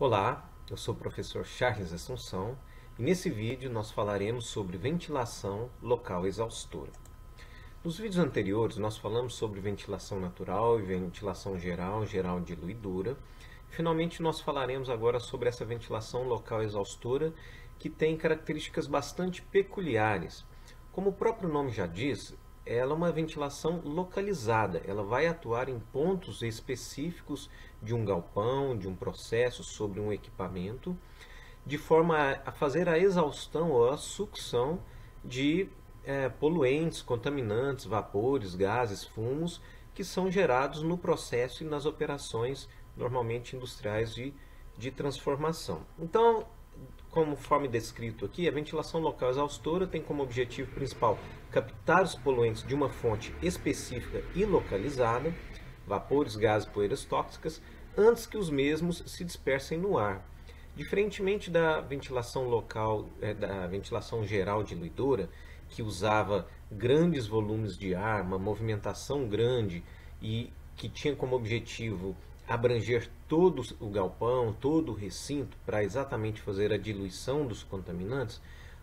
Olá, eu sou o professor Charles Assunção e nesse vídeo nós falaremos sobre ventilação local exaustora. Nos vídeos anteriores nós falamos sobre ventilação natural e ventilação geral, geral diluidora. Finalmente nós falaremos agora sobre essa ventilação local exaustora que tem características bastante peculiares. Como o próprio nome já diz, ela é uma ventilação localizada, ela vai atuar em pontos específicos de um galpão, de um processo, sobre um equipamento, de forma a fazer a exaustão ou a sucção de poluentes, contaminantes, vapores, gases, fumos, que são gerados no processo e nas operações normalmente industriais de transformação. Então, conforme descrito aqui, a ventilação local exaustora tem como objetivo principal captar os poluentes de uma fonte específica e localizada, vapores, gases, poeiras tóxicas, antes que os mesmos se dispersem no ar. Diferentemente da ventilação local, da ventilação geral diluidora, que usava grandes volumes de ar, uma movimentação grande e que tinha como objetivo abranger todo o galpão, todo o recinto, para exatamente fazer a diluição dos contaminantes,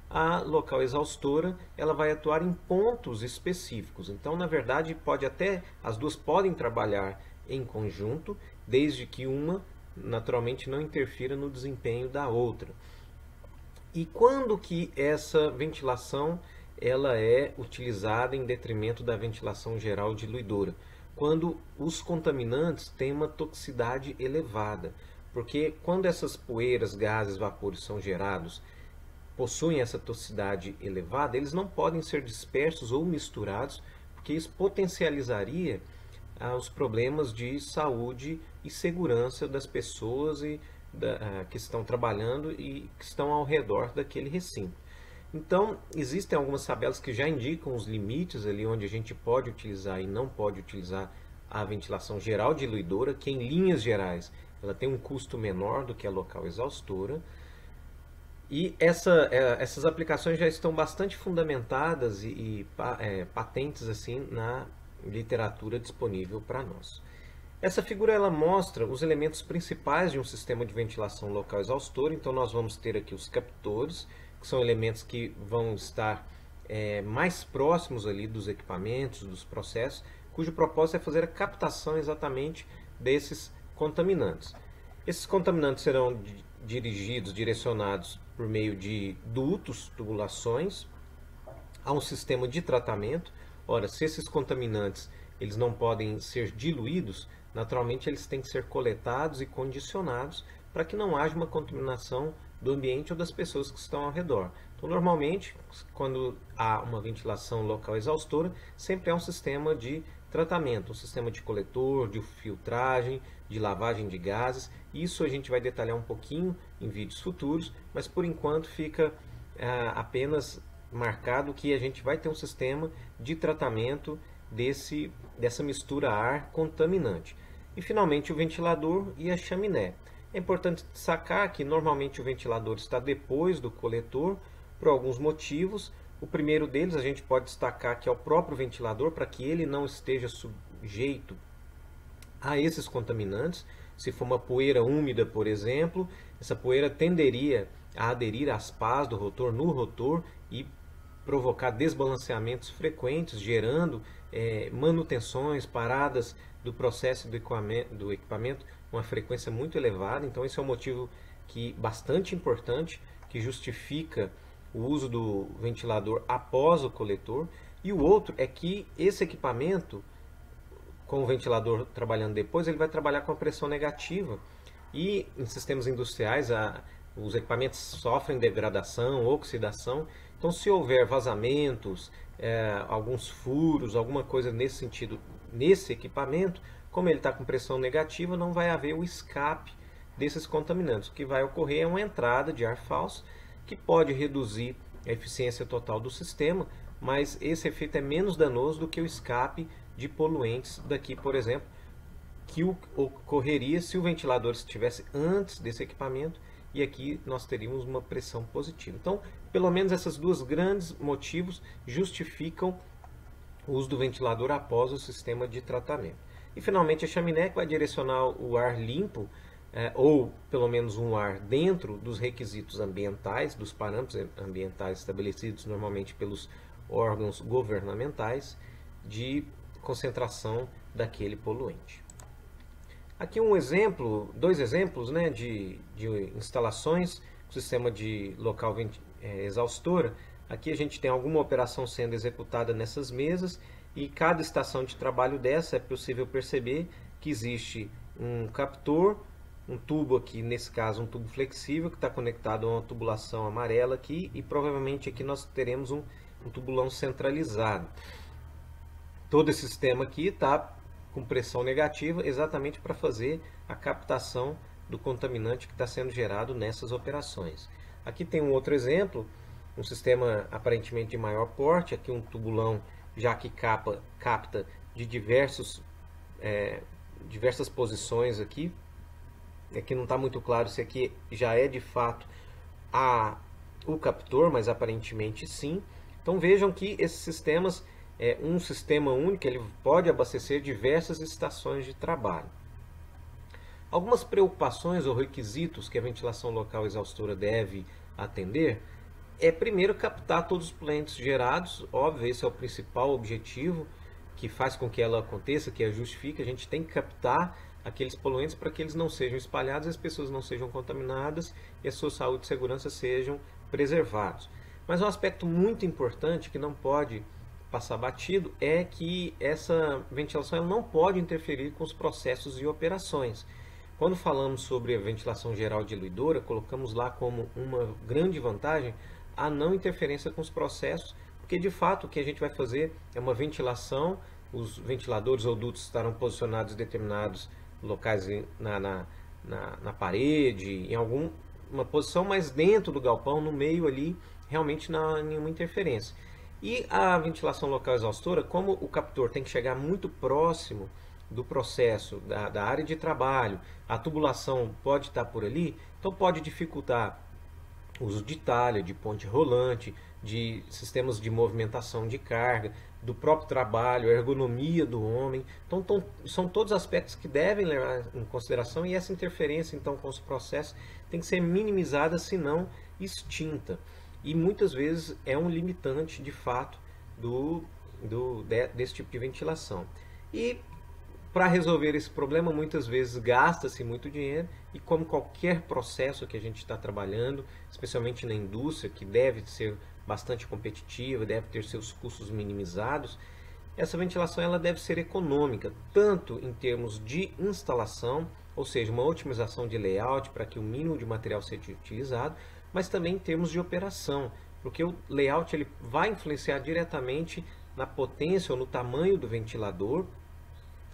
a local exaustora ela vai atuar em pontos específicos. Então, na verdade, as duas podem trabalhar em conjunto, desde que uma naturalmente não interfira no desempenho da outra. E quando que essa ventilação ela é utilizada em detrimento da ventilação geral diluidora? Quando os contaminantes têm uma toxicidade elevada, porque quando essas poeiras, gases, vapores são gerados, possuem essa toxicidade elevada, eles não podem ser dispersos ou misturados, porque isso potencializaria os problemas de saúde e segurança das pessoas que estão trabalhando e que estão ao redor daquele recinto. Então, existem algumas tabelas que já indicam os limites ali onde a gente pode utilizar e não pode utilizar a ventilação geral diluidora, que em linhas gerais ela tem um custo menor do que a local exaustora. E essas aplicações já estão bastante fundamentadas e patentes assim na literatura disponível para nós. Essa figura ela mostra os elementos principais de um sistema de ventilação local exaustora. Então nós vamos ter aqui os captores, que são elementos que vão estar mais próximos ali dos equipamentos, dos processos, cujo propósito é fazer a captação exatamente desses contaminantes. Esses contaminantes serão direcionados por meio de dutos, tubulações, a um sistema de tratamento. Ora, se esses contaminantes eles não podem ser diluídos, naturalmente eles têm que ser coletados e condicionados para que não haja uma contaminação do ambiente ou das pessoas que estão ao redor. Então, normalmente, quando há uma ventilação local exaustora, sempre há um sistema de tratamento, um sistema de coletor, de filtragem, de lavagem de gases. Isso a gente vai detalhar um pouquinho em vídeos futuros, mas por enquanto fica apenas marcado que a gente vai ter um sistema de tratamento dessa mistura ar contaminante. E finalmente o ventilador e a chaminé. É importante destacar que normalmente o ventilador está depois do coletor por alguns motivos. O primeiro deles a gente pode destacar que é o próprio ventilador, para que ele não esteja sujeito a esses contaminantes. Se for uma poeira úmida, por exemplo, essa poeira tenderia a aderir às pás do rotor, no rotor, e provocar desbalanceamentos frequentes, gerando manutenções, paradas do processo do equipamento com uma frequência muito elevada. Então esse é um motivo bastante importante, que justifica o uso do ventilador após o coletor. E o outro é que esse equipamento, com o ventilador trabalhando depois, ele vai trabalhar com a pressão negativa. E em sistemas industriais, os equipamentos sofrem degradação, oxidação. Então, se houver vazamentos, alguns furos, alguma coisa nesse sentido, nesse equipamento, como ele está com pressão negativa, não vai haver o escape desses contaminantes. O que vai ocorrer é uma entrada de ar falso, que pode reduzir a eficiência total do sistema, mas esse efeito é menos danoso do que o escape de poluentes daqui, por exemplo, que ocorreria se o ventilador estivesse antes desse equipamento, e aqui nós teríamos uma pressão positiva. Então, pelo menos esses dois grandes motivos justificam o uso do ventilador após o sistema de tratamento. E finalmente a chaminé, que vai direcionar o ar limpo ou pelo menos um ar dentro dos requisitos ambientais, dos parâmetros ambientais estabelecidos normalmente pelos órgãos governamentais de concentração daquele poluente. Aqui um exemplo, dois exemplos, né, de instalações, sistema de local exaustora. Aqui a gente tem alguma operação sendo executada nessas mesas e cada estação de trabalho dessa é possível perceber que existe um captor, um tubo aqui, nesse caso um tubo flexível que está conectado a uma tubulação amarela aqui e provavelmente aqui nós teremos um tubulão centralizado. Todo esse sistema aqui está com pressão negativa exatamente para fazer a captação do contaminante que está sendo gerado nessas operações. Aqui tem um outro exemplo, um sistema aparentemente de maior porte, aqui um tubulão já que capta de diversas posições aqui. Aqui não está muito claro se aqui já é de fato o captor, mas aparentemente sim. Então vejam que esses sistemas um sistema único, ele pode abastecer diversas estações de trabalho. Algumas preocupações ou requisitos que a ventilação local exaustora deve atender é primeiro captar todos os poluentes gerados, óbvio, esse é o principal objetivo que faz com que ela aconteça, que a justifique, a gente tem que captar aqueles poluentes para que eles não sejam espalhados, as pessoas não sejam contaminadas e a sua saúde e segurança sejam preservados. Mas um aspecto muito importante que não pode passar batido é que essa ventilação ela não pode interferir com os processos e operações. Quando falamos sobre a ventilação geral diluidora, colocamos lá como uma grande vantagem a não interferência com os processos, porque de fato o que a gente vai fazer é uma ventilação, os ventiladores ou dutos estarão posicionados em determinados locais na parede, em alguma posição, mas dentro do galpão, no meio ali, realmente não há nenhuma interferência. E a ventilação local exaustora, como o captor tem que chegar muito próximo do processo, da área de trabalho, a tubulação pode estar por ali, então pode dificultar o uso de talha, de ponte rolante, de sistemas de movimentação de carga, do próprio trabalho, a ergonomia do homem. Então são todos aspectos que devem levar em consideração e essa interferência então com os processos tem que ser minimizada, se não extinta. E muitas vezes é um limitante de fato desse tipo de ventilação. E para resolver esse problema muitas vezes gasta-se muito dinheiro e como qualquer processo que a gente está trabalhando, especialmente na indústria que deve ser bastante competitiva, deve ter seus custos minimizados, essa ventilação ela deve ser econômica, tanto em termos de instalação, ou seja, uma otimização de layout para que o mínimo de material seja utilizado, mas também em termos de operação, porque o layout ele vai influenciar diretamente na potência ou no tamanho do ventilador,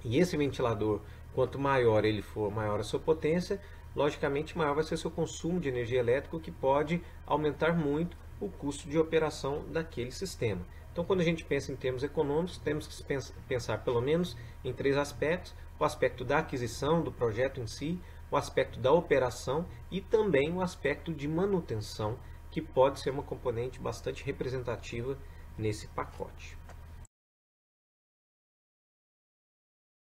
e esse ventilador, quanto maior ele for, maior a sua potência, logicamente maior vai ser seu consumo de energia elétrica, o que pode aumentar muito o custo de operação daquele sistema. Então, quando a gente pensa em termos econômicos, temos que pensar pelo menos em três aspectos: o aspecto da aquisição do projeto em si, o aspecto da operação e também o aspecto de manutenção, que pode ser uma componente bastante representativa nesse pacote.